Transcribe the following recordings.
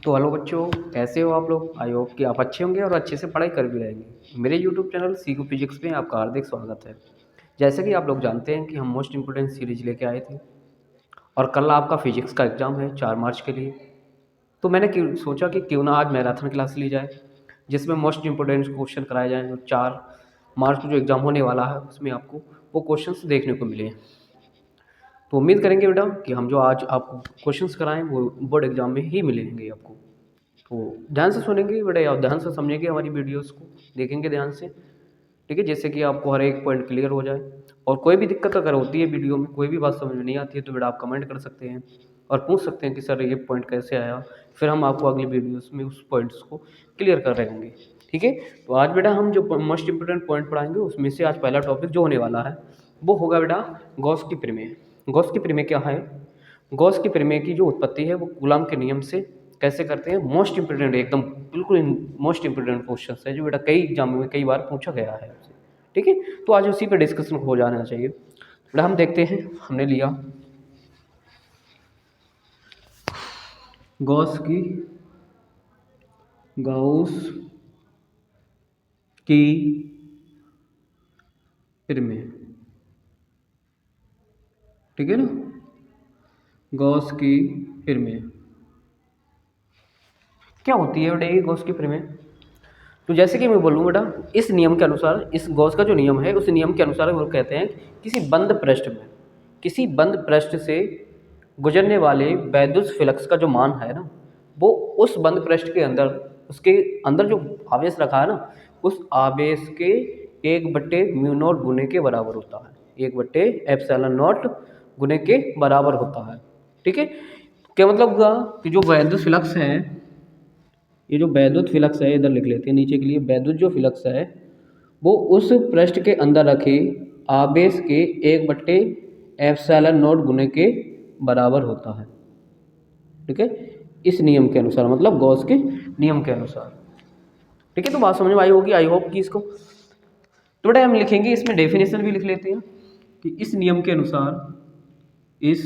तो हेलो बच्चों, कैसे हो आप लोग। आई होप कि आप अच्छे होंगे और अच्छे से पढ़ाई कर भी रहेंगे। मेरे यूट्यूब चैनल सीखो फिजिक्स में आपका हार्दिक स्वागत है। जैसे कि आप लोग जानते हैं कि हम मोस्ट इंपोर्टेंट सीरीज लेके आए थे और कल आपका फिजिक्स का एग्ज़ाम है 4 मार्च के लिए। तो मैंने सोचा कि क्यों ना आज मैराथन क्लास ली जाए, जिसमें मोस्ट इंपोर्टेंट क्वेश्चन कराए जाएँ। और 4 मार्च को जो एग्ज़ाम होने वाला है उसमें आपको वो क्वेश्चन देखने को मिले। तो उम्मीद करेंगे बेटा कि हम जो आज आपको क्वेश्चंस कराएं वो बोर्ड एग्जाम में ही मिलेंगे आपको। तो ध्यान से सुनेंगे बेटा और ध्यान से समझेंगे हमारी वीडियोस को, देखेंगे ध्यान से, ठीक है, जैसे कि आपको हर एक पॉइंट क्लियर हो जाए। और कोई भी दिक्कत अगर होती है वीडियो में, कोई भी बात समझ में नहीं आती है, तो बेटा आप कमेंट कर सकते हैं और पूछ सकते हैं कि सर ये पॉइंट कैसे आया। फिर हम आपको अगली वीडियोस में उस पॉइंट्स को क्लियर कर रहेंगे, ठीक है। तो आज बेटा हम जो मोस्ट इंपोर्टेंट पॉइंट पढ़ाएंगे उसमें से आज पहला टॉपिक जो होने वाला है वो होगा बेटा गॉस की प्रमेय। गॉस की प्रमेय क्या है? गॉस की प्रमेय की जो उत्पत्ति है वो कूलॉम के नियम से कैसे करते हैं। मोस्ट इंपोर्टेंट, एकदम बिल्कुल मोस्ट इंपोर्टेंट क्वेश्चन है जो बेटा कई एग्जाम में कई बार पूछा गया है आपसे, ठीक है। तो आज उसी पर डिस्कशन हो जाना चाहिए। बेटा हम देखते हैं, हमने लिया गॉस की गॉस की प्रमेय, ठीक है ना। गॉस की प्रमेय क्या होती है बेटा? ये गॉस की प्रमेय, तो जैसे कि मैं बोलूँ बेटा, इस नियम के अनुसार, इस गॉस का जो नियम है उस नियम के अनुसार वो कहते हैं किसी बंद पृष्ठ में, किसी बंद पृष्ठ से गुजरने वाले वैद्युत फ्लक्स का जो मान है ना, वो उस बंद पृष्ठ के अंदर, उसके अंदर जो आवेश रखा है ना, उस आवेश के 1/म्यू नॉट गुने के बराबर होता है। 1/एप्सिलॉन नॉट गुने के बराबर होता है, ठीक है। क्या मतलब हुआ कि जो वैद्युत फ्लक्स है, ये जो वैद्युत फ्लक्स है, इधर लिख लेते हैं नीचे के लिए, वैद्युत जो फ्लक्स है वो उस पृष्ठ के अंदर रखे आवेश के 1/एप्सिलॉन नॉट गुने के बराबर होता है, ठीक है। इस नियम के अनुसार, मतलब गॉस के नियम के अनुसार, ठीक है। तो बात समझ में आई होगी, आई होप कि इसको। तो बेटा हम लिखेंगे, इसमें डेफिनेशन भी लिख लेते हैं कि इस नियम के अनुसार, इस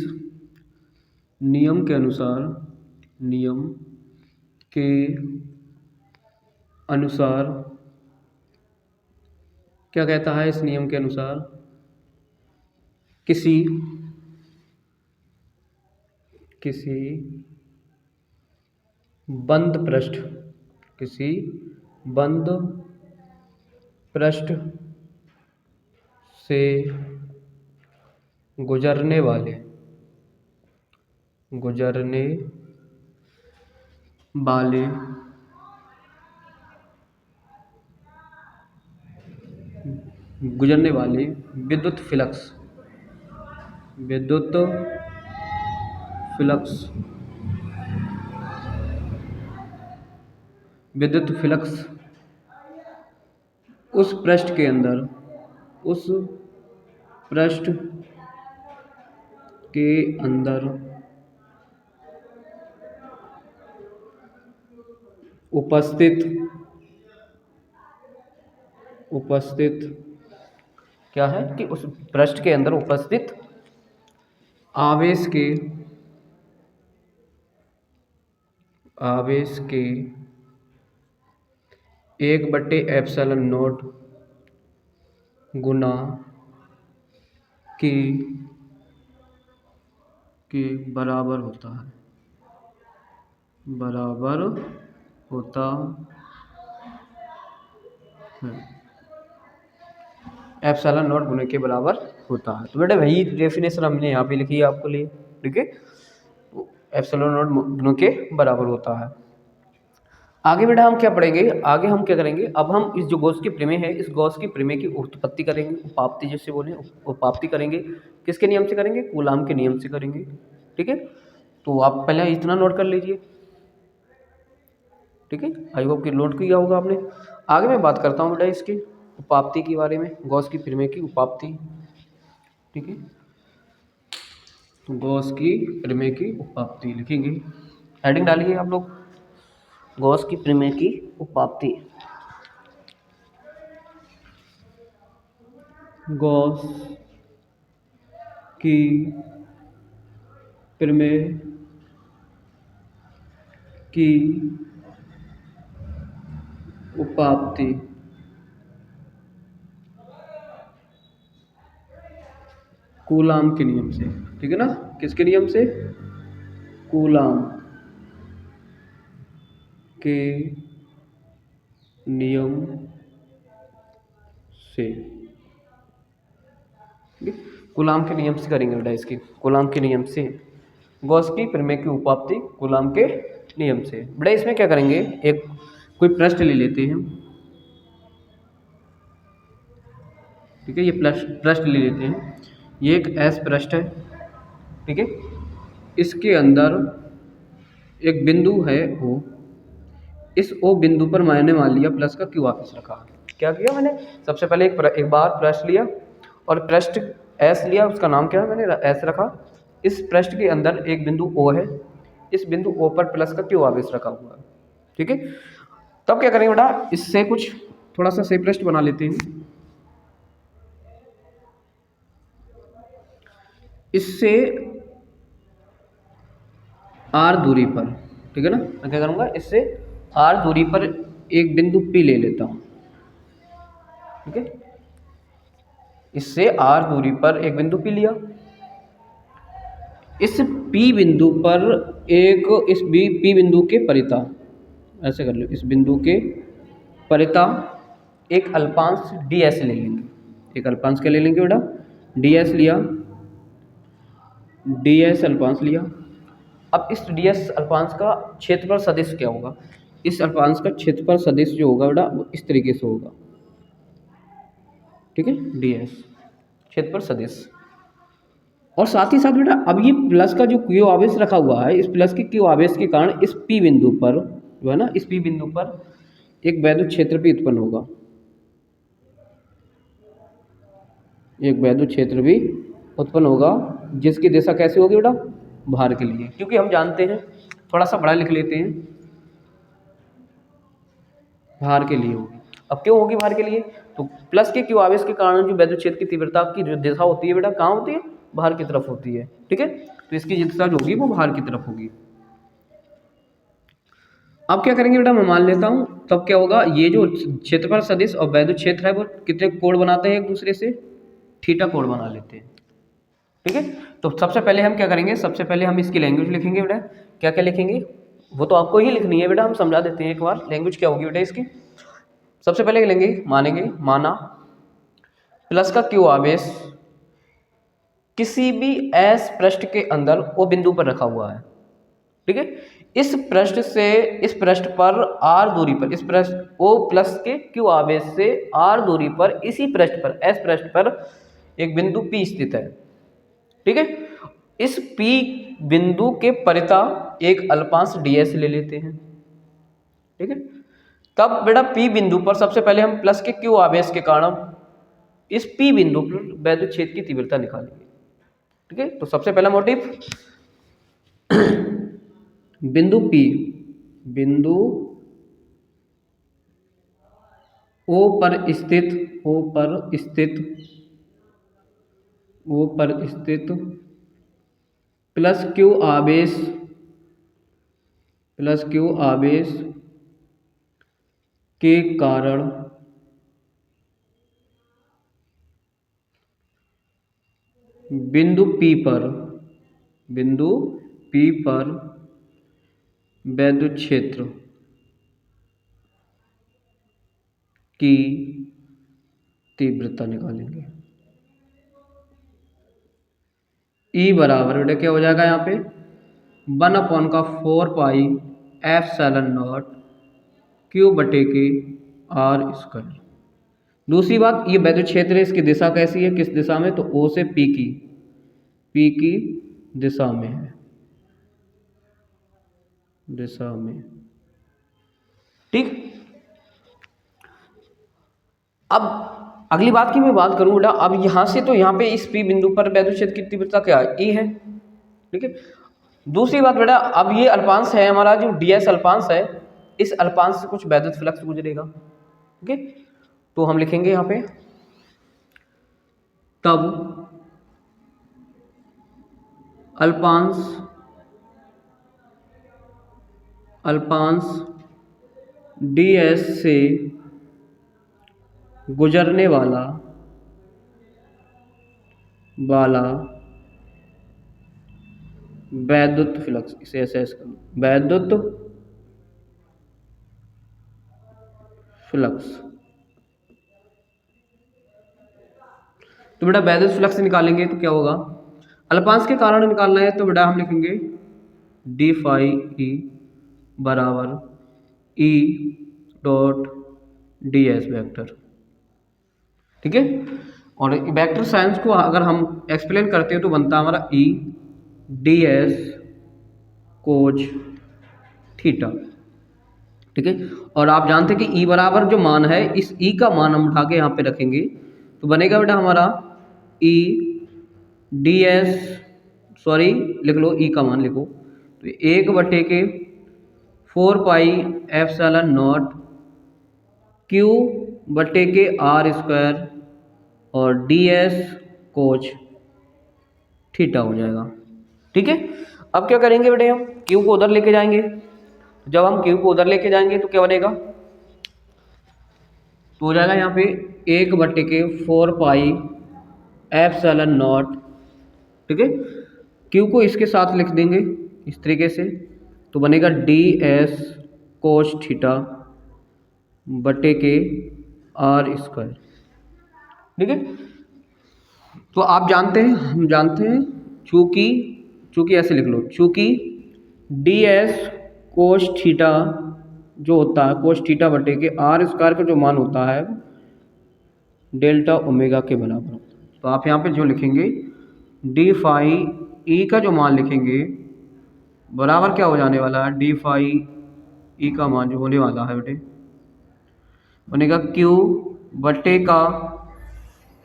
नियम के अनुसार, नियम के अनुसार क्या कहता है? इस नियम के अनुसार किसी किसी बंद पृष्ठ, किसी बंद पृष्ठ से गुजरने वाले, गुजरने वाले गुजरने वाले विद्युत फ्लक्स, विद्युत फ्लक्स, विद्युत फ्लक्स उस पृष्ठ के अंदर, उस पृष्ठ के अंदर उपस्थित, उपस्थित क्या है कि उस पृष्ठ के अंदर उपस्थित आवेश के, आवेश के 1/एप्सिलॉन नॉट गुना के के बराबर होता है, बराबर होता है। एप्सिलॉन नॉट गुने के बराबर होता है। तो बेटा वही डेफिनेशन हमने यहाँ पे लिखी है आपके लिए, ठीक है। तो एप्सिलॉन नॉट गुने के बराबर होता है। आगे बेटा हम क्या पढ़ेंगे, आगे हम क्या करेंगे, अब हम इस जो गॉस की प्रमेय है, इस गॉस की प्रमेय की उत्पत्ति करेंगे, उपापत्ति जिसे बोले, उपापत्ति करेंगे। किसके नियम से करेंगे? कूलाम के नियम से करेंगे, ठीक है। तो आप पहले इतना नोट कर लीजिए, ठीक है। आई होप कि नोट किया होगा आपने। आगे मैं बात करता हूँ बेटा इसकी उपापत्ति के बारे में, गॉस की प्रमेय की उपापत्ति, ठीक है। तो गॉस की प्रमेय की उपापत्ति लिखेंगे, हेडिंग डालिए आप लोग, गॉस की प्रमेय की उपापत्ति। गॉस की प्रमेय की उपापति कूलाम के नियम से, ठीक है ना, किसके नियम से, कूलाम के नियम से, कूलाम के नियम से करेंगे बेटा इसकी, कूलाम के नियम से, गॉस की प्रमेय की उपापति कूलाम के नियम से। बेटा इसमें क्या करेंगे, एक कोई पृष्ठ ले लेते हैं, ठीक है, ये पृष्ठ ले लेते हैं, ये एक एस पृष्ठ है, ठीक है, इसके अंदर एक बिंदु है ओ, इस ओ बिंदु पर मैंने मान लिया प्लस का क्यू वापस रखा। क्या किया मैंने, सबसे पहले एक बार पृष्ठ लिया और पृष्ठ एस लिया, उसका नाम क्या है, मैंने एस रखा। इस पृष्ठ के अंदर एक बिंदु ओ है, इस बिंदु ओ पर प्लस का क्यू वापस रखा हुआ है, ठीक है। तब क्या करेंगे बेटा, इससे कुछ थोड़ा सा से पृष्ठ बना लेते हैं, इससे आर दूरी पर, ठीक है ना, मैं क्या करूँगा, इससे आर दूरी पर एक बिंदु पी ले लेता हूँ, ठीक है, इससे आर दूरी पर एक बिंदु पी लिया, इस पी बिंदु पर एक, इस पी बिंदु के परिता, ऐसे कर लो, इस बिंदु के परिता एक अल्पांश डी एस ले लेंगे, एक अल्पांश क्या ले लेंगे बेटा, डी एस लिया, डी एस अल्पांश लिया। अब इस डी एस अल्पांश का क्षेत्रफल सदिश क्या होगा, इस अल्पांश का क्षेत्रफल सदिश जो होगा बेटा वो इस तरीके से होगा, ठीक है, डी एस क्षेत्रफल सदिश। और साथ ही साथ बेटा अब ये प्लस का जो क्यू आवेश रखा हुआ है, इस प्लस के क्यू आवेश के कारण इस पी बिंदु पर जो है ना, इस पी बिंदु पर एक वैद्युत क्षेत्र भी उत्पन्न होगा, एक वैद्युत क्षेत्र भी उत्पन्न होगा, जिसकी दिशा कैसे होगी बेटा, भार के लिए, क्योंकि हम जानते हैं, थोड़ा सा बड़ा लिख लेते हैं, भार के लिए होगी। अब क्यों होगी भार के लिए, तो प्लस के क्यू आवेश के कारण जो वैद्युत क्षेत्र की तीव्रता की जो दिशा होती है बेटा, कहाँ होती है, भार की तरफ होती है, ठीक है, तो इसकी दिशा जो होगी वो भार की तरफ होगी। अब क्या करेंगे बेटा, मैं मान लेता हूँ, तब क्या होगा, ये जो क्षेत्रफल सदिश और वैद्युत क्षेत्र है वो कितने कोण बनाते हैं एक दूसरे से, थीटा कोण बना लेते हैं, ठीक है। तो सबसे पहले हम क्या करेंगे, सबसे पहले हम इसकी लैंग्वेज लिखेंगे बेटा, क्या क्या लिखेंगे, वो तो आपको ही लिखनी है बेटा, हम समझा देते हैं एक बार, लैंग्वेज क्या होगी बेटा इसकी। सबसे पहले लेंगे, मानेंगे, माना प्लस का क्यू आवेश किसी भी एस पृष्ठ के अंदर ओ बिंदु पर रखा हुआ है, ठीक है, इस पृष्ठ से इस पृष्ठ पर आर दूरी पर, इस पृष्ठ ओ प्लस के क्यू आवेश से आर दूरी पर इसी पृष्ठ पर, एस पृष्ठ पर एक बिंदु पी स्थित है, ठीक है, इस पी बिंदु के परिता एक अल्पांश ds ले लेते हैं, ठीक है। तब बेटा पी बिंदु पर सबसे पहले हम प्लस के क्यू आवेश के कारण इस पी बिंदु पर वैद्युत क्षेत्र की तीव्रता निकालेंगे, ठीक है। तो सबसे पहला मोटिव, बिंदु पी, बिंदु ओ पर स्थित, ओ पर स्थित, ओ पर स्थित प्लस क्यू आवेश, प्लस क्यू आवेश के कारण बिंदु P पर, बिंदु P पर वैद्युत क्षेत्र की तीव्रता निकालेंगे। E बराबर बेटा क्या हो जाएगा यहाँ पे, 1/4 पाई एप्सिलॉन नॉट क्यू बटे के आर स्क्वायर। दूसरी बात, ये वैद्युत क्षेत्र है, इसकी दिशा कैसी है, किस दिशा में, तो O से P की दिशा में है, दिशा में, ठीक। अब अगली बात की मैं बात करूं बेटा, अब यहां से तो यहां पे इस P बिंदु पर वैद्युत क्षेत्र की तीव्रता क्या है, E है, ठीक है। दूसरी बात बेटा, अब ये अल्पांश है हमारा जो ds अल्पांश है, इस अल्पांश से कुछ वैद्युत फ्लक्स गुजरेगा, ठीक है। तो हम लिखेंगे यहाँ पे, तब अल्पांश अल्पांश ds से गुजरने वाला वैद्युत फ्लक्स, इसे ऐसे वैद्युत फ्लक्स। तो बेटा वैद्युत फ्लक्स निकालेंगे तो क्या होगा, अल्पांश के कारण निकालना है तो बेटा हम लिखेंगे डी फाई ई बराबर E dot D S vector. ठीक है, और वेक्टर साइंस को अगर हम एक्सप्लेन करते हैं तो बनता है हमारा ई डी एस कोज थीटा। ठीक है, और आप जानते हैं कि ई बराबर जो मान है, इस ई का मान हम उठा के यहाँ पे रखेंगे तो बनेगा बेटा हमारा ई डी एस, सॉरी लिख लो ई का मान लिखो, तो 1/4 पाई एप्सिलॉन नॉट क्यू बटे के आर स्क्वायर और डी एस कोच थीटा हो जाएगा। ठीक है, अब क्या करेंगे बेटे, हम क्यू को उधर लेके जाएंगे। जब हम क्यू को उधर लेके जाएंगे तो क्या बनेगा, तो हो जाएगा यहाँ पे 1/4 पाई एप्सिलॉन नॉट। ठीक है, क्यू को इसके साथ लिख देंगे इस तरीके से, तो बनेगा डी एस कोस थीटा बटे के आर स्क्वायर। ठीक है, तो आप जानते हैं, हम जानते हैं, चूंकि ऐसे लिख लो, चूंकि डी एस कोस थीटा जो होता है कोस थीटा बटे के आर स्क्वायर का जो मान होता है डेल्टा ओमेगा के बराबर होता है। तो आप यहाँ पे जो लिखेंगे डी फाई ई का जो मान लिखेंगे बराबर क्या हो जाने वाला है, डी फाई ई का मान जो होने वाला है बेटे बनेगा क्यू बटे का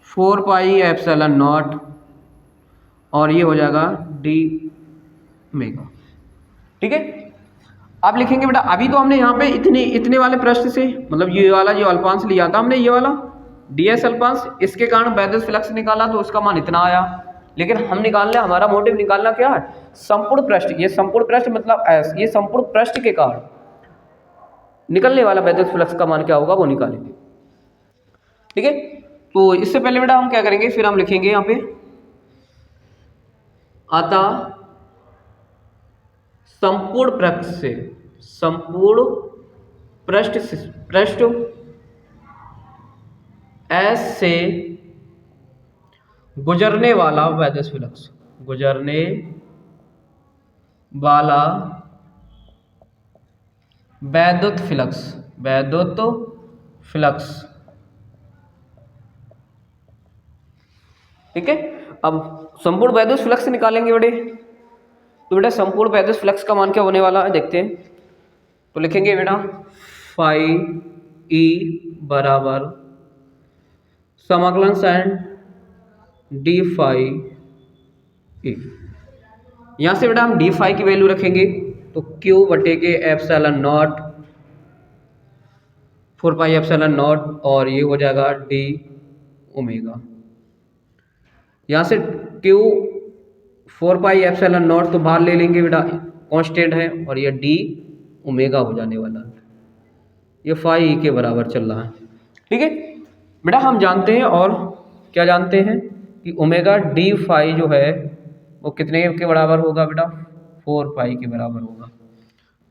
4 पाई एप्सिलॉन नॉट और ये हो जाएगा डी ओमेगा। ठीक है, अब लिखेंगे बेटा, अभी तो हमने यहाँ पे इतने वाले प्रश्न से, मतलब ये वाला जो अल्पांश लिया था हमने, ये वाला ds अल्पांश, इसके कारण वैद्युत फ्लक्स निकाला तो उसका मान इतना आया। लेकिन हम निकालना, हमारा मोटिव निकालना क्या है, संपूर्ण पृष्ठ। ये संपूर्ण पृष्ठ मतलब s, ये संपूर्ण पृष्ठ के कारण निकलने वाला वैद्युत फ्लक्स का मान क्या होगा वो निकालेंगे। ठीक है, तो इससे पहले बेटा हम क्या करेंगे, फिर हम लिखेंगे यहाँ पे अतः संपूर्ण पृष्ठ S से गुजरने वाला वैद्युत फ्लक्स, वैद्युत फ्लक्स। ठीक है, अब संपूर्ण वैद्युत फ्लक्स निकालेंगे बेटे, तो बेटा संपूर्ण वैद्युत फ्लक्स का मान क्या होने वाला है देखते हैं। तो लिखेंगे बेटा फाई ई बराबर समाकलन साइन डी फाई ई। यहाँ से बेटा हम डी फाई की वैल्यू रखेंगे तो क्यू बटे के epsilon not 4 pi epsilon not और ये हो जाएगा डी ओमेगा। यहाँ से क्यू 4 पाई एप्सिलॉन नॉट तो बाहर ले लेंगे बेटा, कांस्टेंट है, और ये डी ओमेगा हो जाने वाला है, ये फाई के बराबर चल रहा है। ठीक है बेटा, हम जानते हैं, और क्या जानते हैं कि ओमेगा डी फाई जो है वो कितने के बराबर होगा बेटा, 4 पाई के बराबर होगा।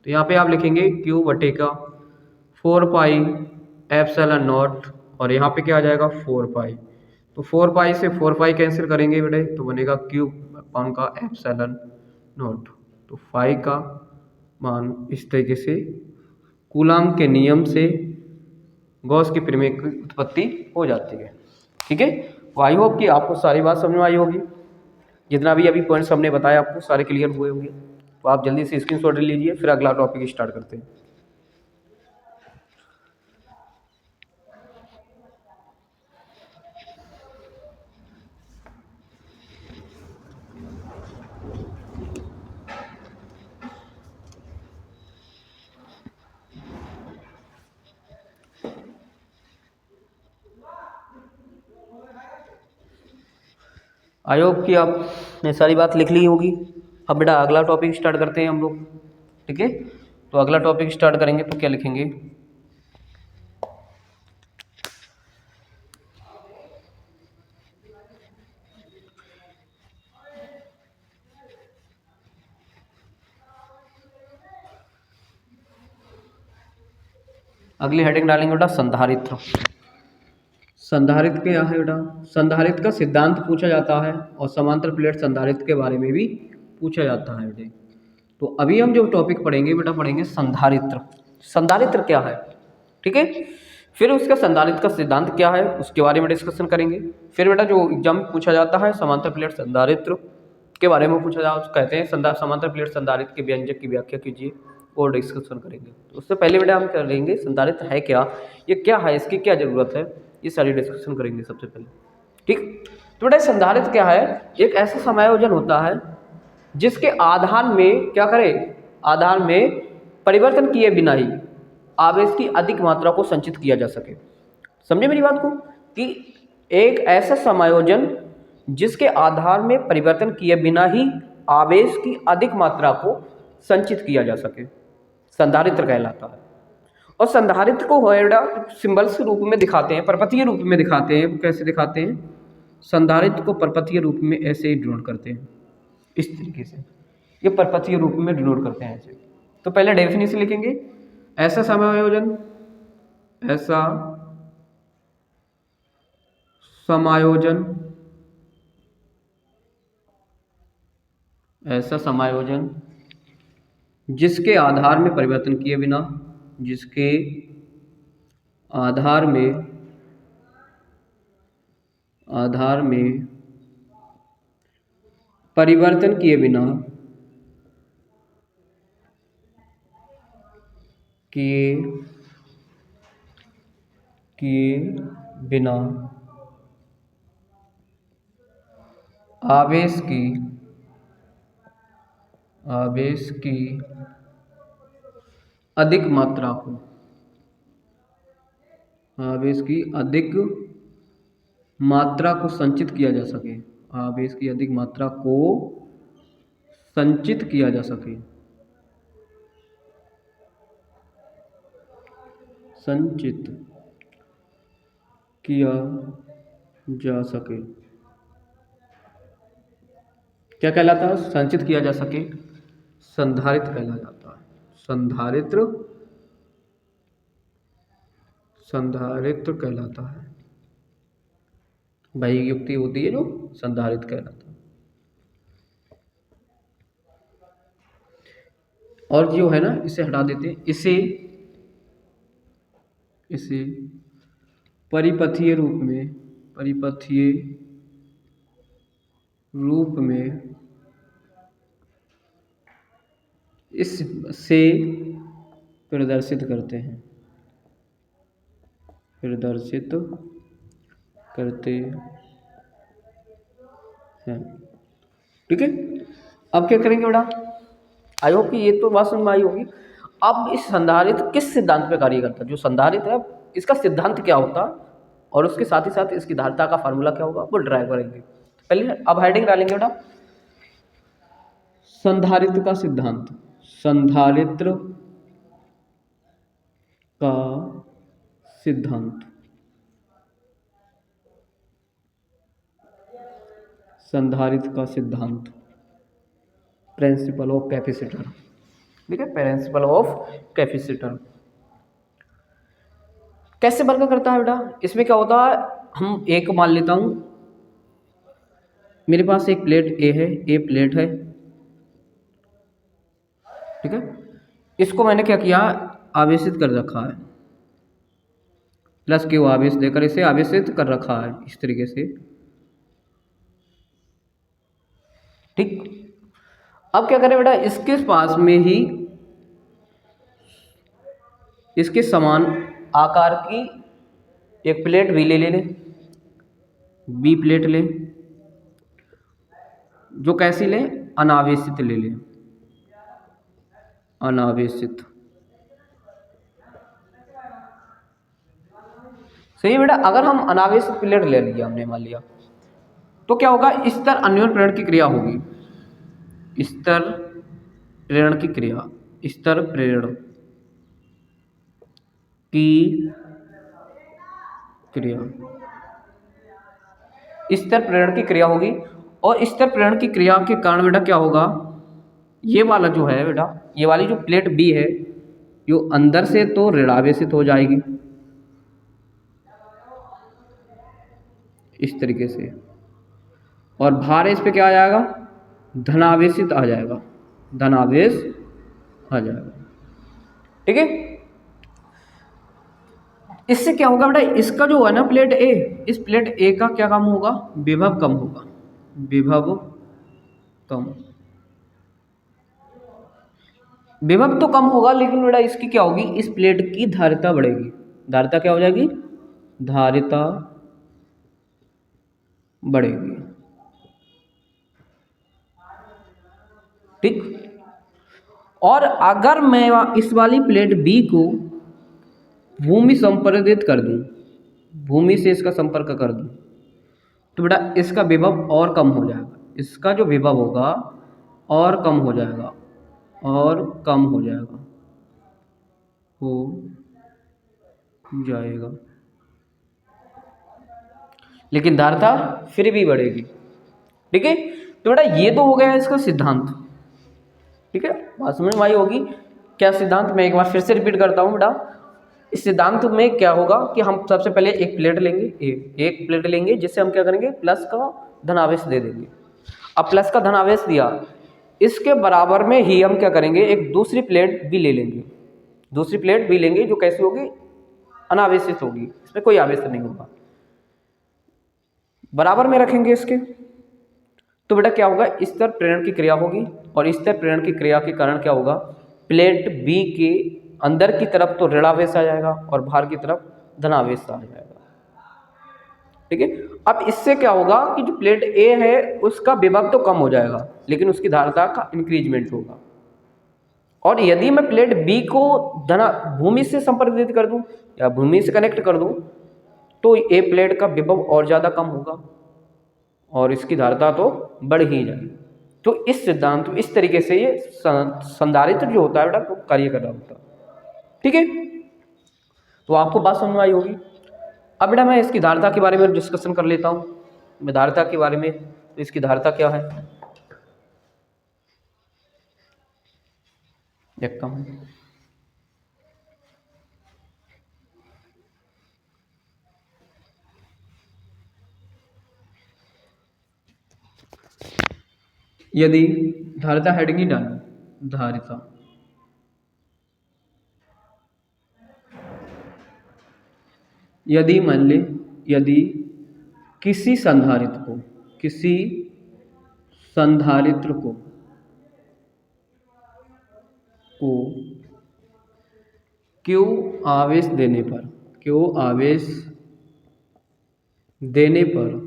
तो यहाँ पे आप लिखेंगे क्यू बटे का 4 पाई एप्सिलॉन नॉट और यहाँ पे क्या आ जाएगा 4 पाई, तो 4 पाई से 4 पाई कैंसिल करेंगे बेटे तो बनेगा क्यू अपॉन का एप्सिलॉन नॉट। तो फाई का मान इस तरीके से कूलाम के नियम से गॉस की प्रमेय की उत्पत्ति हो जाती है। ठीक है, तो आई होप कि आपको सारी बात समझ में आई होगी, जितना भी अभी पॉइंट्स हमने बताया आपको सारे क्लियर हुए होंगे। तो आप जल्दी से स्क्रीनशॉट ले लीजिए, फिर अगला टॉपिक स्टार्ट करते हैं। आई होप कि आपने सारी बात लिख ली होगी। अब बेटा अगला टॉपिक स्टार्ट करते हैं हम लोग। ठीक है, तो अगला टॉपिक स्टार्ट करेंगे तो क्या लिखेंगे? अगली हेडिंग डालेंगे बेटा संधारित्र। संधारित्र क्या है बेटा? संधारित्र का सिद्धांत पूछा जाता है और समांतर प्लेट संधारित्र के बारे में भी पूछा जाता है बेटे। तो अभी हम जो टॉपिक पढ़ेंगे बेटा, पढ़ेंगे संधारित्र। संधारित्र क्या है, ठीक है। फिर उसका संधारित्र का सिद्धांत क्या है उसके बारे में डिस्कशन करेंगे। फिर बेटा जो एग्जाम में पूछा जाता है समांतर प्लेट संधारित्र के बारे में पूछा जाता है, कहते हैं समांतर प्लेट संधारित्र के व्यंजक की व्याख्या कीजिए और डिस्कशन करेंगे। तो उससे पहले बेटा हम कर लेंगे संधारित्र है क्या, ये क्या है, इसकी क्या जरूरत है, ये सारी डिस्कशन करेंगे सबसे पहले, ठीक। तो बेटा संधारित्र क्या है? एक ऐसा समायोजन होता है जिसके आधार में क्या करे, आधार में परिवर्तन किए बिना ही आवेश की अधिक मात्रा को संचित किया जा सके। समझे मेरी बात को? कि एक ऐसा समायोजन जिसके आधार में परिवर्तन किए बिना ही आवेश की अधिक मात्रा को संचित किया जा सके, संधारित्र कहलाता है। और संधारित्र को बेटा सिंबल्स के रूप में दिखाते हैं, परपथीय रूप में दिखाते हैं। कैसे दिखाते हैं? संधारित्र को परपथीय रूप में ऐसे ही डिनोट करते हैं, इस तरीके से। ये परपथीय रूप में डिनोट करते हैं ऐसे। तो पहले डेफिनेशन लिखेंगे, ऐसा समायोजन, ऐसा समायोजन, ऐसा समायोजन जिसके आधार में परिवर्तन किए बिना, जिसके आधार में परिवर्तन किए बिना आवेश की अधिक मात्रा को, आवेश की अधिक मात्रा को संचित किया जा सके, आवेश की अधिक मात्रा को संचित किया जा सके, संचित किया जा सके। क्या कहलाता है? संचित किया जा सके, संधारित्र कहला जाता है। संधारित्र कहलाता है। वही युक्ति होती है जो संधारित्र कहलाता है। और जो है ना, इसे हटा देते हैं, इसे परिपथीय रूप में इससे प्रदर्शित करते हैं, ठीक है। अब क्या करेंगे बेटा? आई होप कि ये तो बात समझ में आई होगी। अब इस संधारित्र किस सिद्धांत पे कार्य करता है? जो संधारित्र है इसका सिद्धांत क्या होता और उसके साथ ही साथ इसकी धारिता का फार्मूला क्या होगा वो ड्राइव करेंगे। पहले अब हेडिंग डालेंगे बेटा संधारित्र का सिद्धांत। संधारित्र का सिद्धांत, संधारित्र का सिद्धांत, प्रिंसिपल ऑफ कैपेसिटर, ठीक है, प्रिंसिपल ऑफ कैपेसिटर। कैसे वर्क करता है बेटा? इसमें क्या होता है, हम एक मान लेता हूं, मेरे पास एक प्लेट ए है, ए प्लेट है, ठीक है। इसको मैंने क्या किया, आवेशित कर रखा है, प्लस क्यू आवेश देकर इसे आवेशित कर रखा है इस तरीके से, ठीक। अब क्या करें बेटा, इसके पास में ही इसके समान आकार की एक प्लेट भी ले लें, बी प्लेट लें, जो कैसी लें, अनावेशित ले लें, अनावेशित। सही है बेटा। अगर हम अनावेशित प्लेट ले लिया, हमने मान लिया, तो क्या होगा, स्तर अन्योन्य प्रेरण की क्रिया होगी, स्तर प्रेरण की क्रिया, स्तर प्रेरण की क्रिया, स्तर प्रेरण की क्रिया होगी। और स्तर प्रेरण की क्रिया के कारण बेटा क्या होगा, ये वाला जो है बेटा, ये वाली जो प्लेट बी है, यो अंदर से तो ऋणावेशित हो जाएगी इस तरीके से, और भार इस पे क्या आ जाएगा, धनावेशित आ जाएगा, धनावेश आ जाएगा। ठीक है, इससे क्या होगा बेटा, इसका जो है ना प्लेट ए, इस प्लेट ए का क्या कम होगा, विभव कम होगा, विभव कम, विभव तो कम होगा, लेकिन बेटा इसकी क्या होगी, इस प्लेट की धारिता बढ़ेगी। धारिता क्या हो जाएगी, धारिता बढ़ेगी। ठीक, और अगर मैं इस वाली प्लेट बी को भूमि संपर्कित कर दूं, भूमि से इसका संपर्क कर दूं, तो बेटा इसका विभव और कम हो जाएगा, इसका जो विभव होगा और कम हो जाएगा, और कम हो जाएगा, हो जाएगा, लेकिन धारिता फिर भी बढ़ेगी। ठीक है, तो बेटा ये तो हो गया इसका सिद्धांत। ठीक है, बात समझ में आई होगी क्या सिद्धांत, मैं एक बार फिर से रिपीट करता हूँ बेटा। इस सिद्धांत में क्या होगा कि हम सबसे पहले एक प्लेट लेंगे, एक प्लेट लेंगे, जिससे हम क्या करेंगे, प्लस का धनावेश दे देंगे। अब प्लस का धनावेश दिया, इसके बराबर में ही हम क्या करेंगे, एक दूसरी प्लेट भी ले लेंगे, दूसरी प्लेट भी लेंगे जो कैसी होगी, अनावेशित होगी, इसमें कोई आवेश नहीं होगा, बराबर में रखेंगे इसके। तो बेटा क्या होगा, स्तर प्रेरण की क्रिया होगी, और स्तर प्रेरण की क्रिया के कारण क्या होगा, प्लेट बी के अंदर की तरफ तो ऋणावेश आ जाएगा और बाहर की तरफ धनावेश आ जाएगा। ठीक है, अब इससे क्या होगा कि जो प्लेट ए है उसका विभव तो कम हो जाएगा, लेकिन उसकी धारिता का इंक्रीजमेंट होगा। और यदि मैं प्लेट बी को भूमि से संपर्कित कर दूं या भूमि से कनेक्ट कर दूं, तो ए प्लेट का विभव और ज़्यादा कम होगा और इसकी धारिता तो बढ़ ही जाएगी। तो इस सिद्धांत, इस तरीके से ये संधारित्र जो होता है बेटा, तो कार्य कर रहा होता है। ठीक है, तो आपको बात समझ में आई होगी। अब बेटा मैं इसकी धारिता के बारे में डिस्कशन कर लेता हूँ, मैं धारिता के बारे में, तो इसकी धारिता क्या है देखता हूँ। यदि धारिता हेडिंग ही डालो, धारिता, यदि मान ले, यदि किसी संधारित्र को, किसी संधारित्र को क्यू आवेश देने पर, क्यू आवेश देने पर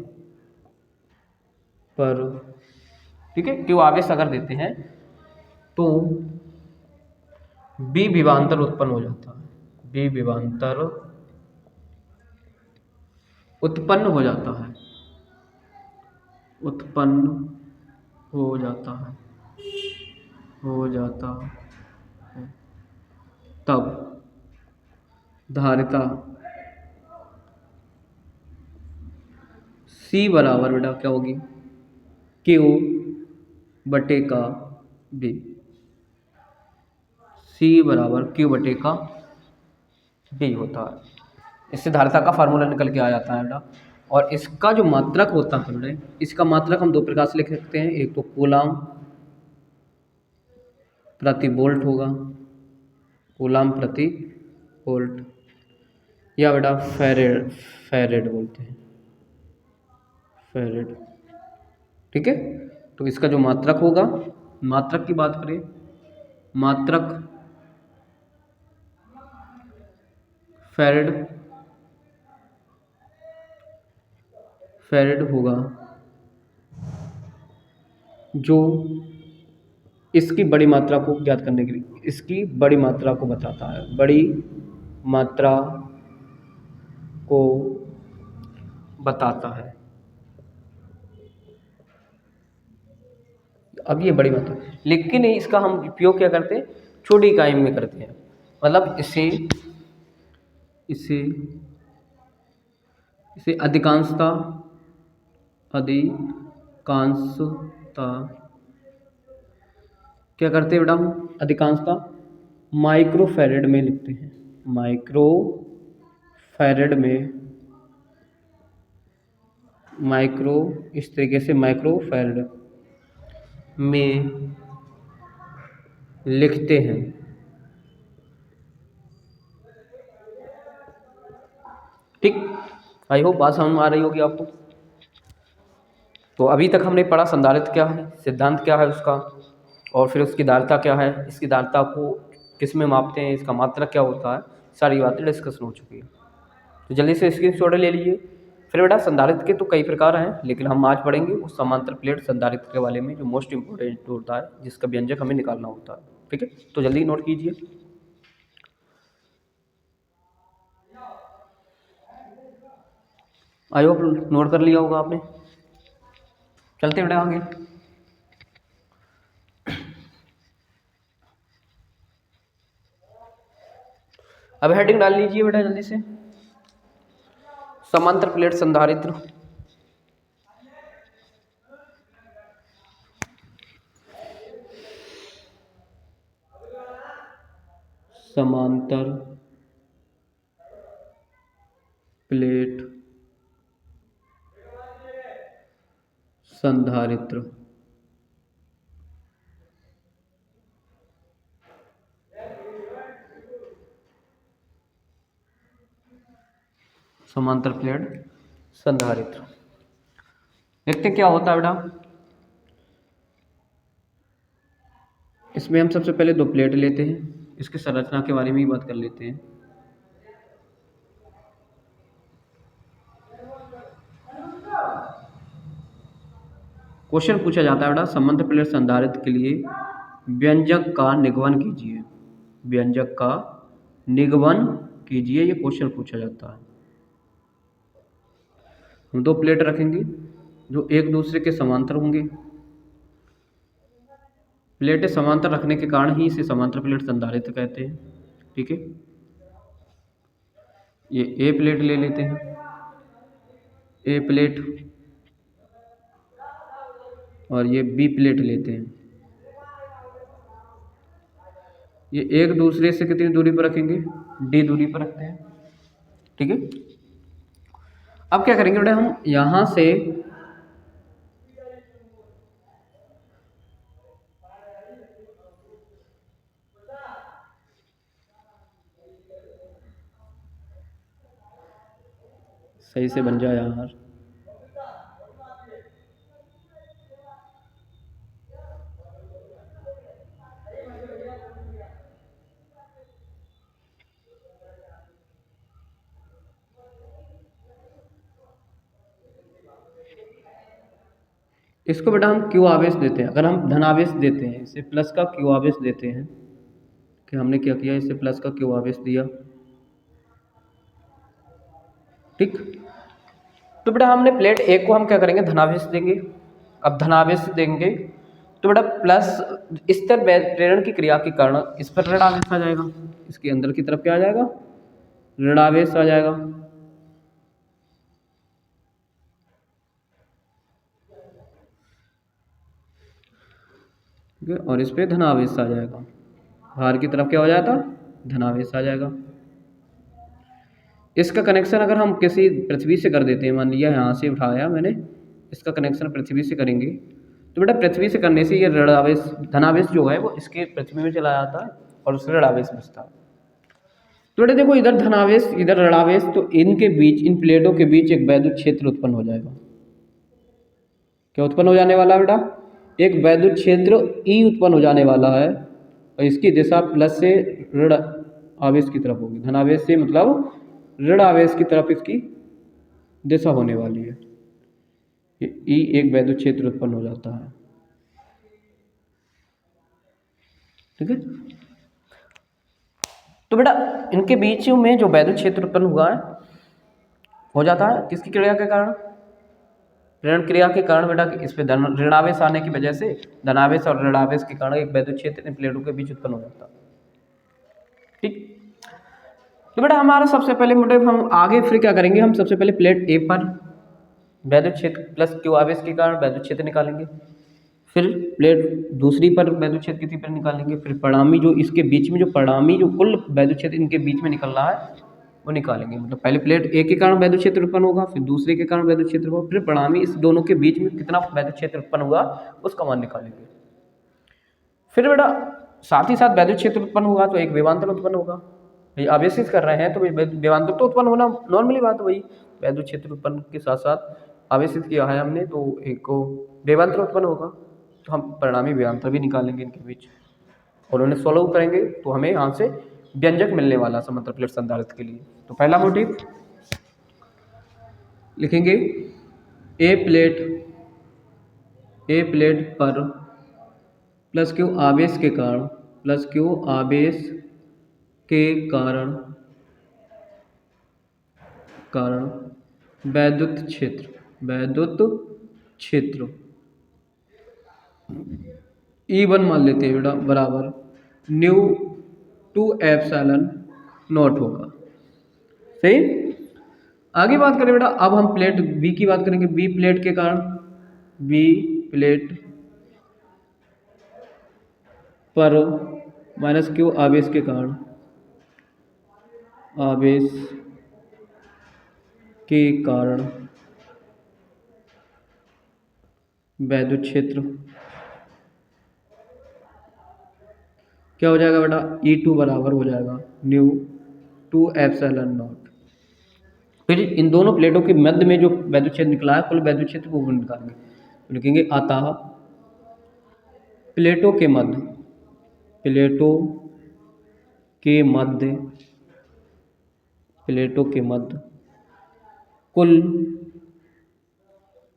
ठीक है, क्यू आवेश अगर देते हैं तो बी विभवांतर उत्पन्न हो जाता है, बी विभवांतर उत्पन्न हो जाता है, उत्पन्न हो जाता है, हो जाता है, तब धारिता C बराबर बेटा क्या होगी, Q बटे का B, C बराबर Q बटे का B होता है। इससे धारिता का फार्मूला निकल के आ जाता है बेटा। और इसका जो मात्रक होता है बेटा, इसका मात्रक हम दो प्रकार से लिख सकते हैं, एक तो कूलाम प्रति वोल्ट होगा, कूलाम प्रति वोल्ट, या बेटा फेरेड, फेरेड बोलते हैं, फेरेड। ठीक है, तो इसका जो मात्रक होगा, मात्रक की बात करें, मात्रक फेरेड, फेरेड होगा, जो इसकी बड़ी मात्रा को ज्ञात करने के लिए, इसकी बड़ी मात्रा को बताता है, बड़ी मात्रा को बताता है। अब ये बड़ी मात्रा, लेकिन इसका हम उपयोग क्या करते हैं, छोटी इकाई में करते हैं। मतलब इसे इसे इसे अधिकांशता क्या करते हैं बेटा हम? अधिकांशता माइक्रोफैरेड में लिखते हैं। माइक्रोफैरेड में इस तरीके से माइक्रोफैरेड में लिखते हैं। ठीक, आई होप बात समझ में आ रही होगी आपको। तो अभी तक हमने पढ़ा संधारित्र क्या है, सिद्धांत क्या है उसका, और फिर उसकी धारिता क्या है, इसकी धारिता को किस में मापते हैं, इसका मात्रक क्या होता है, सारी बातें डिस्कशन हो चुकी है। तो जल्दी से स्क्रीनशॉट ले लीजिए। फिर बेटा संधारित्र के तो कई प्रकार हैं, लेकिन हम आज पढ़ेंगे उस समांतर प्लेट संधारित्र के बारे में जो मोस्ट इंपोर्टेंट होता है, जिसका व्यंजक हमें निकालना होता है। ठीक है, तो जल्दी नोट कीजिए। आई होप नोट कर लिया होगा आपने। चलते बेटा आगे। अब हेडिंग डाल लीजिए बेटा जल्दी से, समांतर प्लेट संधारित्र। समांतर प्लेट संधारित्र। समांतर प्लेट संधारित्र देखते हैं क्या होता है बेटा। इसमें हम सबसे पहले दो प्लेट लेते हैं, इसकी संरचना के बारे में ही बात कर लेते हैं। क्वेश्चन पूछा जाता है बेटा समांतर प्लेट संधारित्र के लिए व्यंजक का निगमन कीजिए। व्यंजक का निगमन कीजिए, ये क्वेश्चन पूछा जाता है। हम दो प्लेट रखेंगे जो एक दूसरे के समांतर होंगे। प्लेटें समांतर रखने के कारण ही इसे समांतर प्लेट संधारित्र कहते हैं। ठीक है, ये ए प्लेट ले लेते हैं, ए प्लेट, और ये बी प्लेट लेते हैं। ये एक दूसरे से कितनी दूरी पर रखेंगे? डी दूरी पर रखते हैं। ठीक है, अब क्या करेंगे बेटा, हम यहां से सही से बन जाए यार। इसको बेटा हम क्यू आवेश देते हैं। अगर हम धनावेश देते हैं, इसे प्लस का क्यू आवेश देते हैं, कि हमने क्या किया, इसे प्लस का क्यू आवेश दिया। ठीक, तो बेटा हमने प्लेट ए को हम क्या करेंगे, धनावेश देंगे। अब धनावेश देंगे तो बेटा प्लस स्तर प्रेरण की क्रिया के कारण इस पर ऋणावेश आ जाएगा। इसके अंदर की तरफ क्या आ जाएगा? ऋणावेश आ जाएगा। ठीक है, और इस पे धनावेश आ जाएगा। बाहर की तरफ क्या हो जाता? धनावेश आ जाएगा। इसका कनेक्शन अगर हम किसी पृथ्वी से कर देते हैं, मान लिया यहाँ से उठाया मैंने, इसका कनेक्शन पृथ्वी से करेंगे, तो बेटा पृथ्वी से करने से ये ऋणावेश धनावेश जो है वो इसके पृथ्वी में चला जाता है और उससे ऋणावेश बचता है। तो बेटा देखो, इधर धनावेश इधर ऋणावेश, तो इनके बीच, इन प्लेटों के बीच एक वैद्युत क्षेत्र उत्पन्न हो जाएगा। क्या उत्पन्न हो जाने वाला है बेटा? एक वैद्युत क्षेत्र ई उत्पन्न हो जाने वाला है, और इसकी दिशा प्लस से ऋण आवेश की तरफ होगी। धनावेश से मतलब ऋण आवेश की तरफ इसकी दिशा होने वाली है। ई एक वैद्युत क्षेत्र उत्पन्न हो जाता है। ठीक है, तो बेटा इनके बीच में जो वैद्युत क्षेत्र उत्पन्न हुआ है, हो जाता है किसकी क्रिया के कारण? प्रेरण क्रिया के कारण बेटा। इस पे ऋणावेश आने की वजह से धनावेश और ऋणावेश के कारण एक वैद्युत क्षेत्र इन प्लेटों के बीच उत्पन्न हो जाता है। ठीक। तो बेटा हमारा सबसे पहले मोटिव हम आगे फिर क्या करेंगे, हम सबसे पहले प्लेट ए पर वैद्युत क्षेत्र प्लस क्यू आवेश के कारण वैद्युत क्षेत्र निकालेंगे। फिर प्लेट दूसरी पर वैद्युत क्षेत्र किसी पर निकालेंगे। फिर परिणामी जो इसके बीच में जो परिणामी जो कुल वैद्युत क्षेत्र इनके बीच में निकल रहा है वो निकालेंगे। मतलब पहले प्लेट ए के कारण वैद्युत क्षेत्र उत्पन्न होगा, फिर दूसरे के कारण वैद्युत क्षेत्र होगा, फिर परिणामी इस दोनों के बीच में कितना वैद्युत क्षेत्र उत्पन्न हुआ उसका मान निकालेंगे। फिर बेटा साथ ही साथ वैद्युत क्षेत्र उत्पन्न हुआ तो एक विभवांतर उत्पन्न होगा। ये आवेशित कर रहे हैं तो विभवांतर तो उत्पन्न होना नॉर्मली बात है, वही वैद्युत क्षेत्र उत्पन्न के साथ साथ आवेशित किया है हमने तो एक को विभवांतर उत्पन्न होगा। तो हम परिणामी विभवांतर भी निकालेंगे इनके बीच और उन्हें सॉल्व करेंगे तो हमें यहाँ से व्यंजक मिलने वाला समांतर प्लेट संधारित्र के लिए। तो पहला मोटिव लिखेंगे ए प्लेट पर प्लस क्यू आवेश के कारण वैद्युत क्षेत्र E1 मान लेते हैं बेटा बराबर न्यू 2 एप्सिलॉन नॉट होगा। सही। आगे बात करें बेटा, अब हम प्लेट बी की बात करेंगे। बी प्लेट के कारण पर माइनस क्यू आवेश के कारण वैद्युत क्षेत्र क्या हो जाएगा बेटा, E2 बराबर हो जाएगा न्यू 2 एप्सिलॉन नॉट। फिर इन दोनों प्लेटों के मध्य में जो वैद्युत क्षेत्र निकला है कुल वैद्युत क्षेत्र को निकालेंगे। तो लिखेंगे अतः प्लेटों के मध्य कुल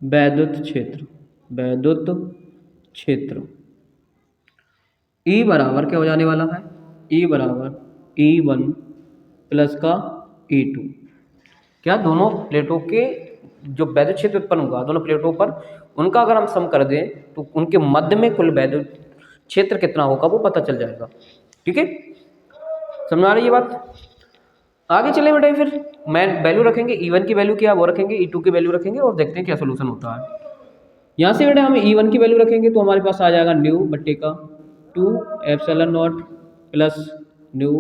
वैद्युत क्षेत्र E बराबर क्या हो जाने वाला है, E बराबर E1 प्लस का E2। क्या दोनों प्लेटों के जो वैद्युत क्षेत्र उत्पन्न होगा दोनों प्लेटों पर उनका अगर हम सम कर दें तो उनके मध्य में कुल वैद्युत क्षेत्र कितना होगा वो पता चल जाएगा। ठीक है, समझ आ रही है बात। आगे चले बेटा, फिर मैं वैल्यू रखेंगे E1 की वैल्यू क्या वो रखेंगे, E2 की वैल्यू रखेंगे और देखते हैं क्या सोल्यूशन होता है। यहाँ से बेटा हम E1 की वैल्यू रखेंगे तो हमारे पास आ जाएगा न्यू बट्टे का 2 epsilon not plus new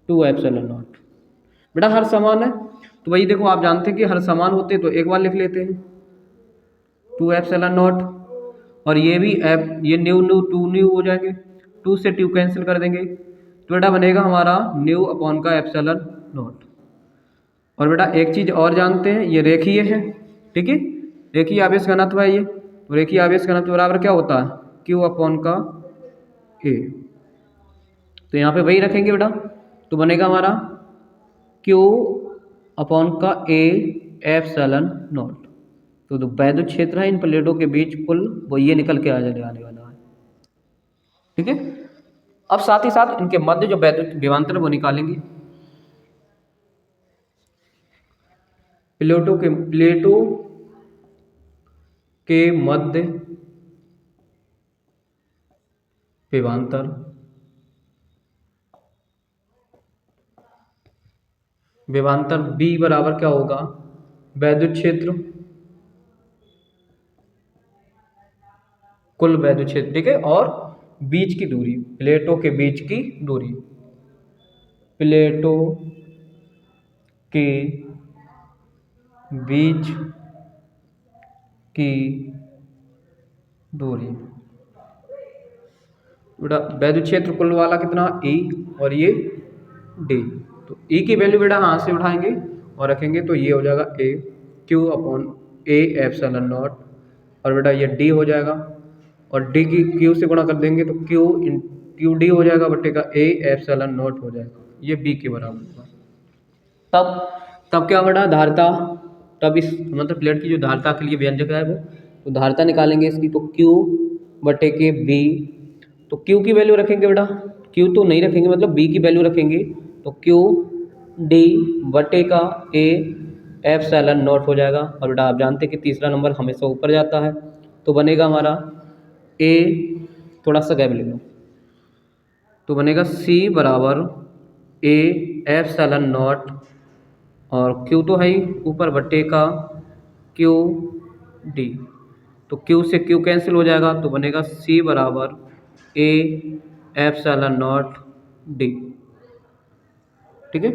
2 epsilon not. बेटा हर समान है तो वही देखो आप जानते हैं कि हर समान होते तो एक बार लिख लेते हैं 2 एप्सिलॉन नॉट और ये भी ये न्यू 2 न्यू हो जाएंगे, 2 से 2 कैंसिल कर देंगे तो बेटा बनेगा हमारा न्यू अपॉन का एप्सिलॉन नॉट। और बेटा एक चीज़ और जानते हैं, ये रेखीय है। ठीक है, रेखीय आवेश घनत्व है ये, तो रेखीय आवेश घनत्व बराबर क्या होता है, Q अपॉन का A। तो यहाँ पे वही रखेंगे बेटा तो बनेगा हमारा Q अपॉन का A एप्सिलॉन नॉट। तो वैद्युत क्षेत्र है इन प्लेटों के बीच कुल वो ये निकल के आने वाला है। ठीक है, अब साथ ही साथ इनके मध्य जो वैद्युत विभवांतर वो निकालेंगे। प्लेटों के मध्य विभवांतर B बराबर क्या होगा, वैद्युत क्षेत्र कुल वैद्युत क्षेत्र। ठीक है, और बीच की दूरी, प्लेटों के बीच की दूरी, प्लेटों के बीच की दूरी। बेटा वैद्युत क्षेत्र कुल वाला कितना E और ये D, तो E की वैल्यू बेटा हाथ से उठाएंगे और रखेंगे तो ये हो जाएगा A Q upon A epsilon not और बेटा ये D हो जाएगा और D की Q से गुणा कर देंगे तो Q D हो जाएगा बट्टे का A एप्सिलॉन नॉट हो जाएगा, ये B के बराबर होगा। तब क्या बेटा धारिता, तब इस मतलब प्लेट की जो धारिता के लिए व्यंजक है वो तो धारिता निकालेंगे इसकी तो Q बटे के B। तो Q की वैल्यू रखेंगे बेटा, Q तो नहीं रखेंगे मतलब B की वैल्यू रखेंगे तो Q D बटे का A एप्सिलॉन नॉट हो जाएगा। और बेटा आप जानते हैं कि तीसरा नंबर हमेशा ऊपर जाता है तो बनेगा हमारा A, थोड़ा सा गैप ले लो, तो बनेगा C बराबर ए एप्सिलॉन नॉट, और क्यू तो है ही ऊपर बट्टे का क्यू डी। तो क्यू से क्यू कैंसिल हो जाएगा तो बनेगा सी बराबर ए एप्सिलॉन नॉट डी। ठीक है,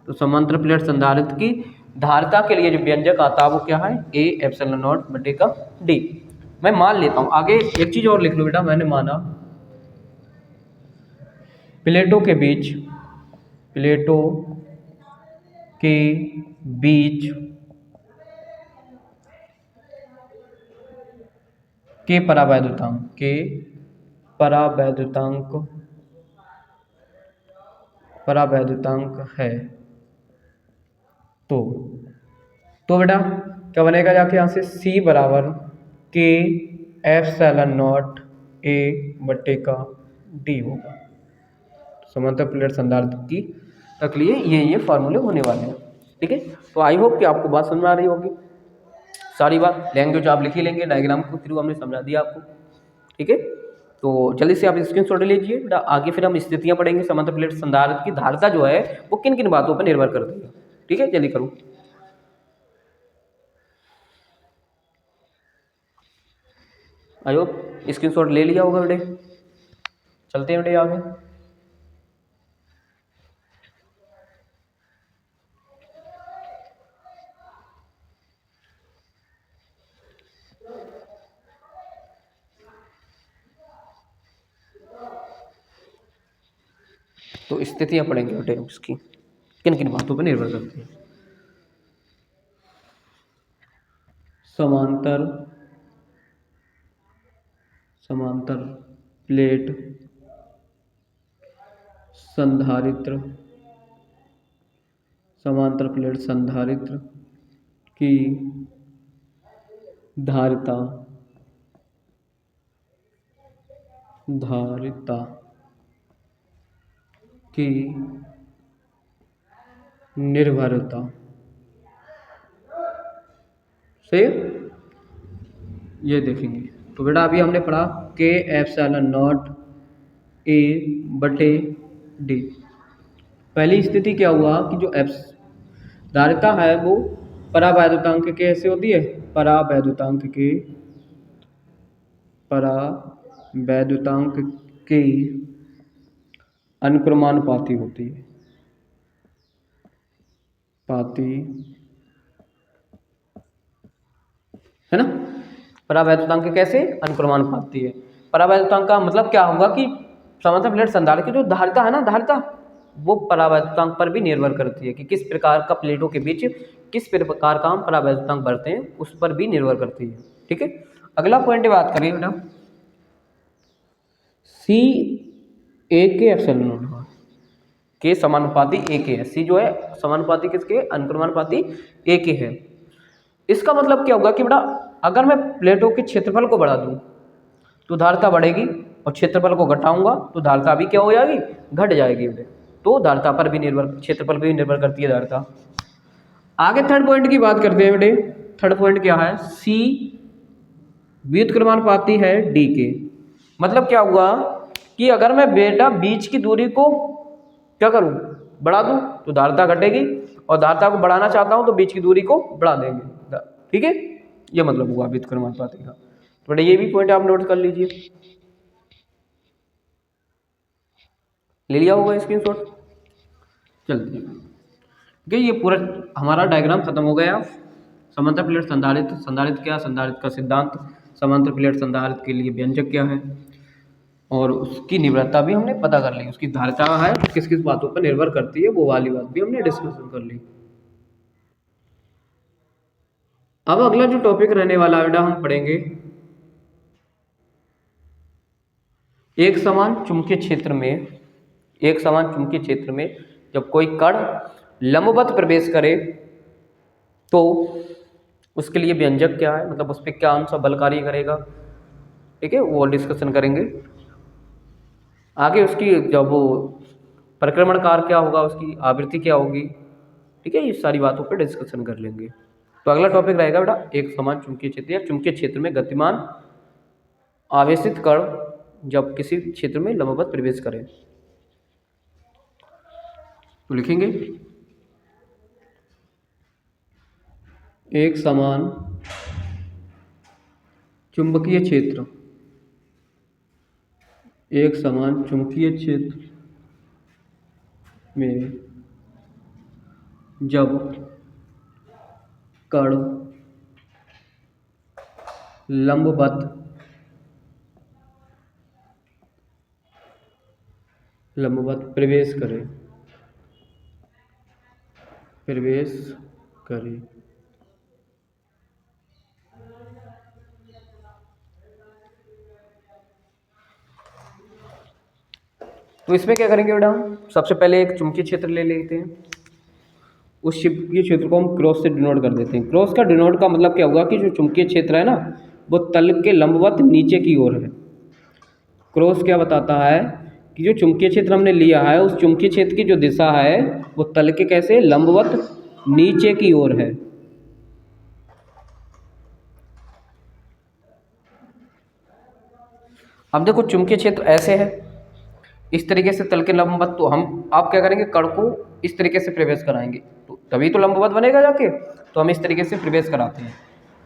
तो समांतर प्लेट संधारित्र की धारिता के लिए जो व्यंजक आता है वो क्या है, ए एप्सिलॉन नॉट बटे का डी। मैं मान लेता हूं, आगे एक चीज और लिख लो बेटा, मैंने माना प्लेटों के बीच के परावैद्युतांक है। तो बेटा क्या बनेगा, जाके यहाँ से C बराबर के एप्सिलॉन नॉट ए बट्टे का डी होगा। समांतर प्लेट संधारित्र की तक लिए ये फार्मूले होने वाले हैं। ठीक है, तो आई होप कि आपको बात समझ में आ रही होगी। सारी बात लैंग्वेज आप लिख ही लेंगे, डायग्राम के थ्रू हमने समझा दिया आपको। ठीक है, तो जल्दी से आप स्क्रीनशॉट ले लीजिए। आगे फिर हम स्थितियां पढ़ेंगे, समांतर प्लेट संधारित्र की धारिता जो है वो किन किन बातों पर निर्भर करती है। ठीक है, जल्दी करूँ। आई होप स्क्रीनशॉट ले लिया होगा बेटे। चलते हैं बेटे आगे। तो स्थितियां पढ़ेंगे बेटे उसकी किन किन बातों पर निर्भर करती है। समांतर प्लेट संधारित्र की धारिता की निर्भरता। सही है? ये देखेंगे तो बेटा अभी हमने पढ़ा के एप्सिलॉन नॉट ए बटे डी। पहली स्थिति क्या हुआ कि जो धारिता है वो परावैद्युतांक कैसे होती है, परावैद्युतांक के अनुक्रमानुपाती होती है। है ना, परावैद्युतांक कैसे अनुक्रमानुपाती है। परावैद्युतांक का मतलब क्या होगा कि समांतर प्लेट संधारित्र की जो धारिता है ना, धारिता वो परावैद्युतांक पर भी निर्भर करती है कि किस प्रकार का प्लेटों के बीच किस प्रकार का हम परावैद्युतांक बढ़ते हैं, उस पर भी निर्भर करती है। ठीक है, अगला पॉइंट बात करें बेटा सी ए के एप्सिलॉन नॉट के समानुपाती ए के है। सी जो है समानुपाती किसके, अनुक्रमानुपाती ए के है। इसका मतलब क्या होगा कि बेटा अगर मैं प्लेटों के क्षेत्रफल को बढ़ा दूं तो धारिता बढ़ेगी, और क्षेत्रफल को घटाऊंगा तो धारिता भी क्या हो जाएगी, घट जाएगी बेटे। तो धारिता पर भी निर्भर, क्षेत्रफल पर भी निर्भर करती है धारिता। आगे थर्ड पॉइंट की बात करते हैं बेटे। थर्ड पॉइंट क्या है, सी व्युत्क्रमानुपाती है डी के। मतलब क्या हुआ कि अगर मैं बेटा बीच की दूरी को क्या करूं, बढ़ा दूं तो धारिता घटेगी, और धारिता को बढ़ाना चाहता हूं तो बीच की दूरी को बढ़ा देंगे। ठीक है, ये मतलब हुआ व्युत्क्रमानुपाती का। तो बेटा ये भी पॉइंट आप नोट कर लीजिए। ले लिया होगा स्क्रीनशॉट। चलिए ठीक है, ये पूरा हमारा डायग्राम खत्म हो गया। समांतर प्लेट संधारित्र क्या, संधारित्र का सिद्धांत, समांतर प्लेट संधारित्र के लिए व्यंजक क्या है, और उसकी निर्भरता भी हमने पता कर ली। उसकी धारिता है किस किस बातों पर निर्भर करती है, वो वाली बात भी हमने डिस्कशन कर ली। अब अगला जो टॉपिक रहने वाला है हम पढ़ेंगे एक समान चुंबकीय क्षेत्र में जब कोई कण लंबवत प्रवेश करे तो उसके लिए व्यंजक क्या है, मतलब उस पर क्या सा बल कार्य करेगा। ठीक है, वो डिस्कशन करेंगे। आगे उसकी जब वो परिक्रमण कार्य क्या होगा, उसकी आवृत्ति क्या होगी। ठीक है, ये सारी बातों पर डिस्कशन कर लेंगे। तो अगला टॉपिक रहेगा बेटा एक समान चुंबकीय क्षेत्र या चुंबकीय क्षेत्र में गतिमान आवेशित कण जब किसी क्षेत्र में लंबवत प्रवेश करें। तो लिखेंगे एक समान चुंबकीय क्षेत्र, एक समान चुंबकीय क्षेत्र में जब कण लंबवत प्रवेश करे तो इसमें क्या करेंगे बेटा, सबसे पहले एक चुंबकीय क्षेत्र ले लेते हैं। उस चुंबकीय क्षेत्र को हम क्रॉस से डिनोट कर देते हैं। क्रॉस का डिनोट का मतलब क्या होगा कि जो चुंबकीय क्षेत्र है ना वो तल के लंबवत नीचे की ओर है। क्रॉस क्या बताता है कि जो चुंबकीय क्षेत्र हमने लिया है उस चुंबकीय क्षेत्र की जो दिशा है वो तल के कैसे लंबवत नीचे की ओर है। अब देखो चुंबकीय क्षेत्र ऐसे है, इस तरीके से तल के लंबवत, तो हम आप क्या करेंगे, कण को इस तरीके से प्रवेश कराएंगे तो तभी तो लंबवत बनेगा जाके, तो हम इस तरीके से प्रवेश कराते हैं।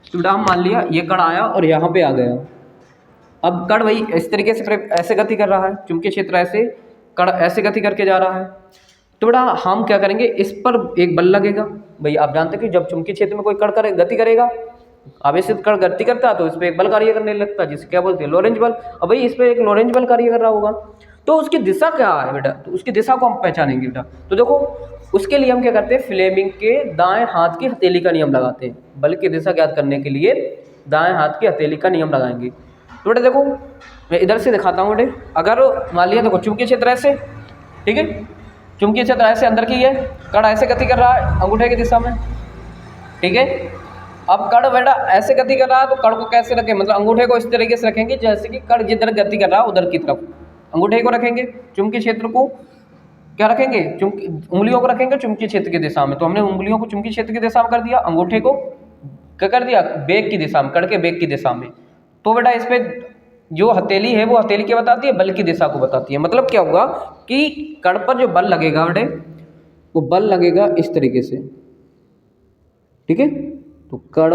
तो हम मान लिया ये कण आया और यहाँ पे आ गया। अब कण वही इस तरीके से ऐसे गति कर रहा है, चुंबकीय क्षेत्र ऐसे, कण ऐसे गति करके जा रहा है। तो बेटा हम क्या करेंगे, इस पर एक बल लगेगा। भाई आप जानते हैं कि जब चुंबकीय क्षेत्र में कोई कण गति करेगा, आवेशित कण गति करता है तो इस पर एक बल कार्य करने लगता है जिसे क्या बोलते हैं, लोरेंज बल। अब भाई इस पर एक लोरेंज बल कार्य कर रहा होगा, तो उसकी दिशा क्या है बेटा, तो उसकी दिशा को हम पहचानेंगे बेटा। तो देखो उसके लिए हम क्या करते हैं, फ्लेमिंग के दाएं हाथ की हथेली का नियम लगाते हैं। बल की दिशा ज्ञात करने के लिए दाएं हाथ की हथेली का नियम लगाएंगे। तो बेटा देखो मैं इधर से दिखाता हूँ बेटे, अगर मान लिया देखो चुंबकीय क्षेत्र ऐसे, ठीक है, चुंबकीय क्षेत्र ऐसे अंदर की है, कण ऐसे गति कर रहा है अंगूठे की दिशा में, ठीक है। अब कण बेटा ऐसे गति कर रहा है तो कण को कैसे रखें, मतलब अंगूठे को इस तरीके से रखेंगे जैसे कि कण जिधर गति कर रहा है उधर की तरफ अंगूठे को रखेंगे। चुंबकीय क्षेत्र को क्या रखेंगे, उंगलियों को रखेंगे चुंबकीय क्षेत्र की दिशा में। तो हमने उंगलियों को चुंबकीय क्षेत्र की दिशा में कर दिया, अंगूठे को क्या कर दिया, बेग की दिशा में, कण के बेग की दिशा में। तो बेटा इस पे जो हथेली है वो हथेली क्या बताती है, बल की दिशा को बताती है। मतलब क्या होगा कि कण पर जो बल लगेगा बेटे वो बल लगेगा इस तरीके से, ठीक है। तो कण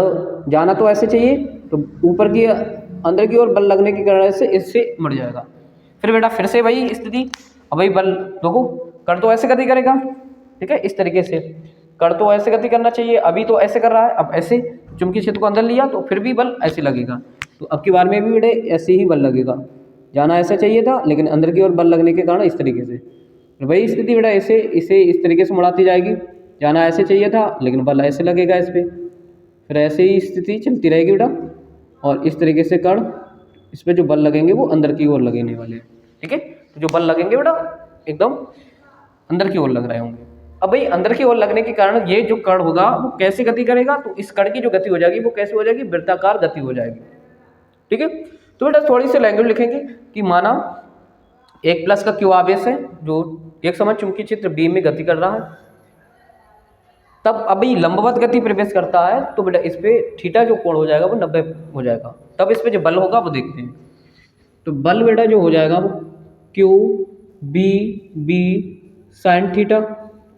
जाना तो ऐसे चाहिए, तो ऊपर की अंदर की ओर बल लगने के कारण से इससे मुड़ जाएगा। फिर बेटा फिर से वही स्थिति, अब वही बल देखो कण तो ऐसे गति करेगा, ठीक है, इस तरीके से कण तो ऐसे गति करना चाहिए, अभी तो ऐसे कर रहा है, अब ऐसे चुंबकीय क्षेत्र को अंदर लिया तो फिर भी बल ऐसे लगेगा। तो अब की बार में भी बेटे ऐसे ही बल लगेगा, जाना ऐसा चाहिए था लेकिन अंदर की ओर बल लगने के कारण इस तरीके से, फिर वही स्थिति बेटा इसे इस तरीके से मुड़ाती जाएगी, जाना ऐसे चाहिए था लेकिन बल ऐसे लगेगा इस पर, फिर ऐसे ही स्थिति चलती रहेगी बेटा। और इस तरीके से कण इस पर जो बल लगेंगे वो अंदर की ओर लगने वाले हैं, ठीक है। तो जो बल लगेंगे बेटा एकदम अंदर की ओर लग रहे होंगे। अब भाई अंदर की ओर लगने के कारण ये जो कण होगा वो कैसे गति करेगा, तो इस कण की जो गति हो जाएगी वो कैसे हो जाएगी, वृत्ताकार गति हो जाएगी, ठीक है। तो बेटा थोड़ी सी लैंग्वेज लिखेंगे कि माना एक प्लस का क्यू आवेश है जो एक समान चुंबकीय क्षेत्र बी में गति कर रहा है, तब अभी लंबवत गति प्रवेश करता है तो बेटा इस पे थीटा जो कोण हो जाएगा वो 90 हो जाएगा। तब इस पे जो बल होगा वो देखते हैं। तो बल बेटा जो हो जाएगा वो क्यू बी साइन थीटा।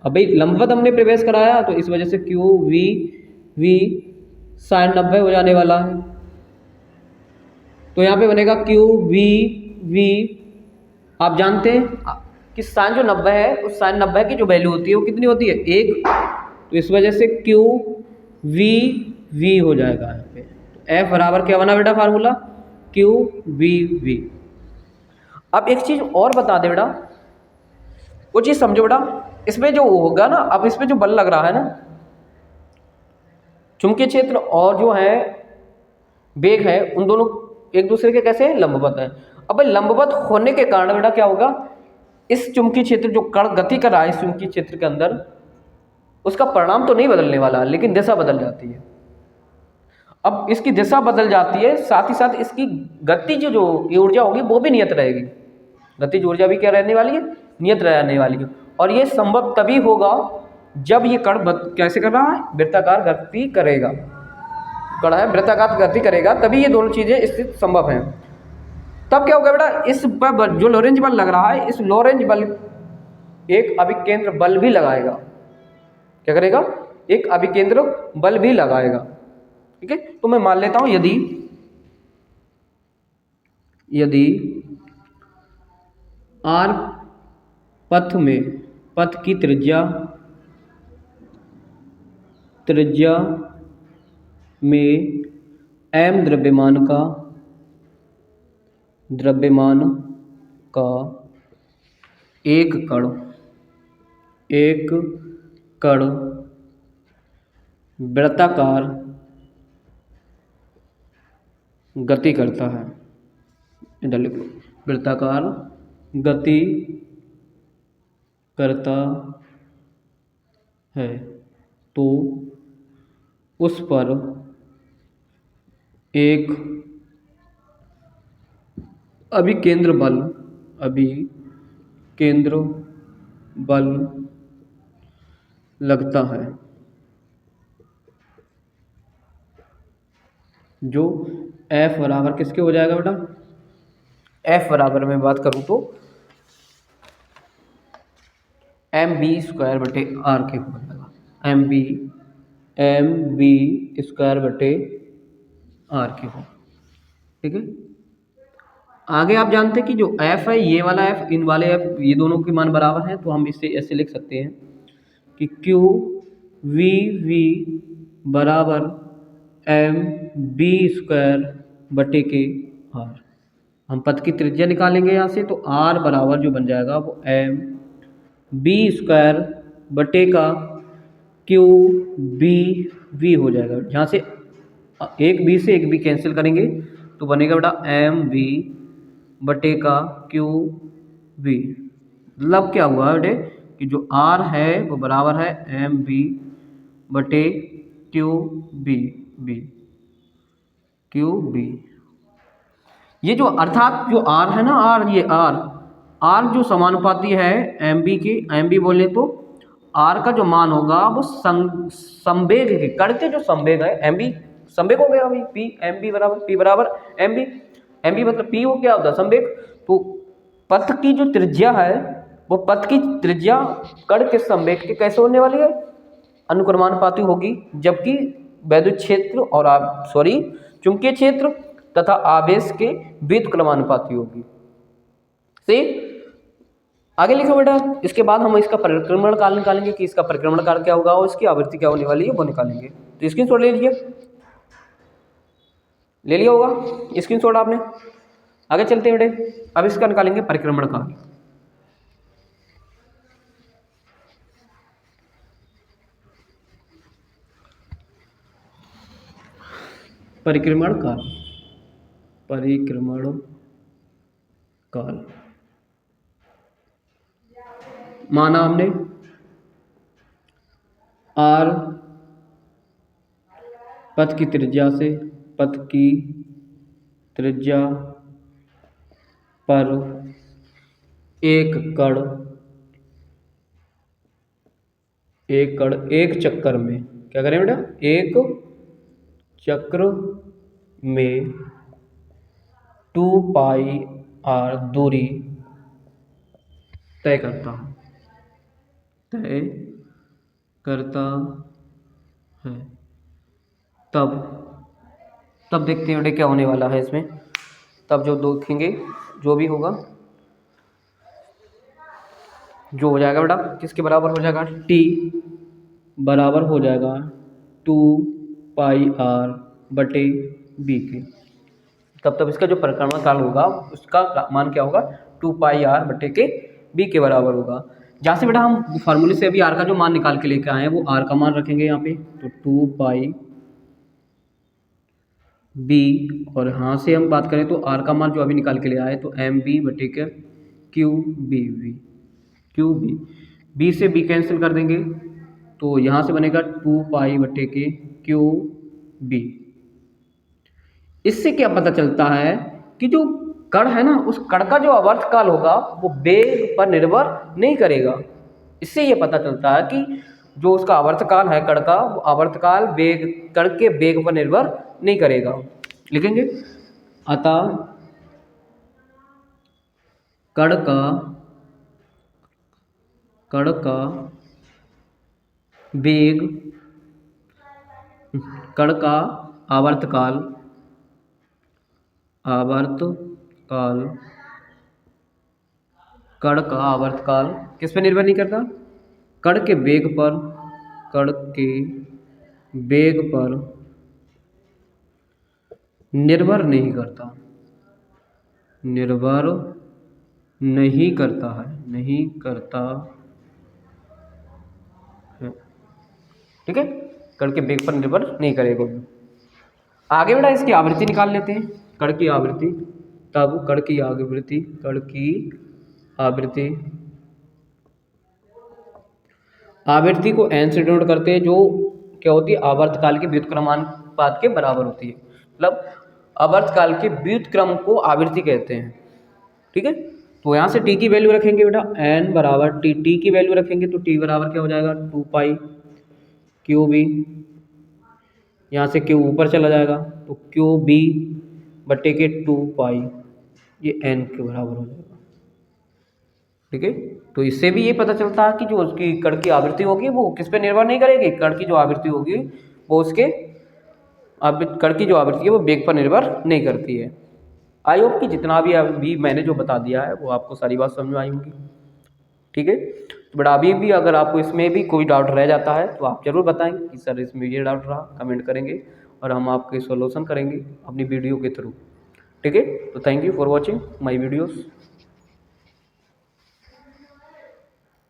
अब भाई लंबवत हमने प्रवेश कराया तो इस वजह से क्यू वी साइन 90 हो जाने वाला है। तो यहाँ पे बनेगा क्यू वी, आप जानते हैं कि साइन जो 90 है उस साइन 90 की जो वैल्यू होती है वो कितनी होती है, 1। तो इस वजह से क्यू वी हो जाएगा यहाँ पे। तो एफ बराबर क्या बना बेटा फार्मूला, क्यू वी। अब एक चीज और बता दे बेटा, वो चीज समझो बेटा, इसमें जो होगा ना, अब इसमें जो बल लग रहा है ना, चुंबकीय क्षेत्र और जो है वेग है उन दोनों एक दूसरे के कैसे लंबवत है। अब लंबवत होने के कारण बेटा क्या होगा, इस चुंबकीय क्षेत्र जो कण गति कर रहा है इस चुंबकीय क्षेत्र के अंदर, उसका परिणाम तो नहीं बदलने वाला लेकिन दिशा बदल जाती है। अब इसकी दिशा बदल जाती है, साथ ही साथ इसकी गतिज जो ऊर्जा होगी वो भी नियत रहेगी। गतिज ऊर्जा भी क्या रहने वाली है, नियत रहने वाली है। और ये संभव तभी होगा जब ये कण कैसे कर रहा है, वृत्ताकार गति करेगा, कण है वृत्ताकार गति करेगा, तभी ये दोनों चीजें स्थित संभव हैं। तब क्या होगा बेटा, इस पर जो लोरेंज बल लग रहा है, इस लोरेंज बल एक अभिकेंद्र बल भी लगाएगा। क्या करेगा? एक अभिकेंद्र बल भी लगाएगा। ठीक है, तो मैं मान लेता हूं यदि आर पथ में पथ की त्रिज्या में m द्रव्यमान का एक कण वृत्ताकार गति करता है। इधर लिख लो, वृत्ताकार गति करता है, तो उस पर एक अभिकेंद्र बल लगता है, जो F बराबर किसके हो जाएगा बेटा? F बराबर मैं बात करूं तो mb² बटे r के हो जाएगा। mb² बटे r के हो। ठीक है, आगे आप जानते हैं कि जो F है, ये वाला F, इन वाले F, ये दोनों के मान बराबर हैं, तो हम इसे ऐसे लिख सकते हैं कि QVV बराबर mb² बटे के r। हम पथ की त्रिज्या निकालेंगे यहाँ से, तो r बराबर जो बन जाएगा वो mb² बटे का QVV हो जाएगा। जहाँ से एक b से एक b कैंसिल करेंगे तो बनेगा बेटा mv बटे का QV। मतलब क्या हुआ बेटे कि जो r है वो बराबर है mv बटे QV। ये जो अर्थात जो r है ना, r, ये r जो समानुपाती है mb के, mb बोले तो r का जो मान होगा वो संवेग के, कण के जो संवेग है, mb संवेग हो गया अभी, p बराबर mb मतलब p हो क्या होता है? संवेग। तो पथ की जो त्रिज्या है वो पथ की त्रिज्या कण के संवेग के कैसे होने वाली है? अनुक्रमानुपाती होगी, जबकि वैद्युत क्षेत्र और चुंबकीय क्षेत्र तथा आवेश के व्युत्क्रमानुपाती होगी। सही, आगे लिखो बेटा। इसके बाद हम इसका परिक्रमण काल निकालेंगे कि इसका परिक्रमण काल क्या होगा और इसकी आवृत्ति क्या होने वाली है वो निकालेंगे। तो स्क्रीनशॉट ले लिया होगा स्क्रीनशॉट आपने। आगे चलते हैं बेटे, अब इसका निकालेंगे परिक्रमण काल। परिक्रमण काल माना हमने r पथ की त्रिज्या पर एक कण एक चक्कर में, क्या करें बेटा? एक चक्र में 2πr दूरी तय करता है। तब देखते हैं बेटे क्या होने वाला है इसमें। तब जो देखेंगे जो भी होगा, जो हो जाएगा बेटा किसके बराबर हो जाएगा? t बराबर हो जाएगा 2πr बटे b के। तब इसका जो परिक्रमण काल होगा उसका मान क्या होगा? 2πr बटे के b के बराबर होगा। जहाँ से बेटा हम फार्मूले से अभी r का जो मान निकाल के लेके आए हैं वो r का मान रखेंगे यहाँ पे, तो 2πb, और यहाँ से हम बात करें तो r का मान जो अभी निकाल के ले आए तो mb बटे के QB b से b कैंसिल कर देंगे तो यहाँ से बनेगा 2π बटे के QB। इससे क्या पता चलता है कि जो कण है ना, उस कण का जो आवर्तकाल होगा वो वेग पर निर्भर नहीं करेगा। इससे ये पता चलता है कि जो उसका आवर्तकाल है कण का, वो आवर्तकाल कण के वेग पर निर्भर नहीं करेगा। लिखेंगे, अतः कण का कण का वेग, कण का आवर्तकाल, आवर्तकाल, कण का आवर्तकाल किस पर निर्भर नहीं करता? कण के वेग पर, कण के वेग पर निर्भर नहीं करता, निर्भर नहीं करता है, नहीं करता है। ठीक है, कण के वेग पर निर्भर नहीं करेगा। आगे बेटा इसकी आवृत्ति निकाल लेते हैं, कण की आवृत्ति। तब कण की आवृत्ति, कण की आवृत्ति, आवृत्ति को n से डिनोट करते हैं, जो क्या होती है, आवर्तकाल के व्युत्क्रमानुपात के बराबर होती है। मतलब आवर्तकाल के व्युत्क्रम को आवृत्ति कहते हैं। ठीक है, तो यहाँ से t की वैल्यू रखेंगे बेटा, n बराबर t की वैल्यू रखेंगे तो t बराबर क्या हो जाएगा, 2 पाई क्यू बी। यहाँ से q ऊपर चला जाएगा तो क्यू बी बट्टे के 2 पाई, ये n के बराबर हो जाएगा। ठीक है, तो इससे भी ये पता चलता है कि जो उसकी कण की आवृत्ति होगी वो किस पे निर्भर नहीं करेगी, कण की जो आवृत्ति होगी वो उसके कण की जो आवृत्ति है वो वेग पर निर्भर नहीं करती है। आई होप कि जितना भी अभी मैंने जो बता दिया है वो आपको सारी बात समझ में आई होगी। ठीक है, तो बट अभी भी अगर आपको इसमें भी कोई डाउट रह जाता है तो आप ज़रूर बताएं कि सर इसमें ये डाउट रहा, कमेंट करेंगे और हम आपके सॉल्यूशन करेंगे अपनी वीडियो के थ्रू। ठीक है, तो thank you for watching my videos.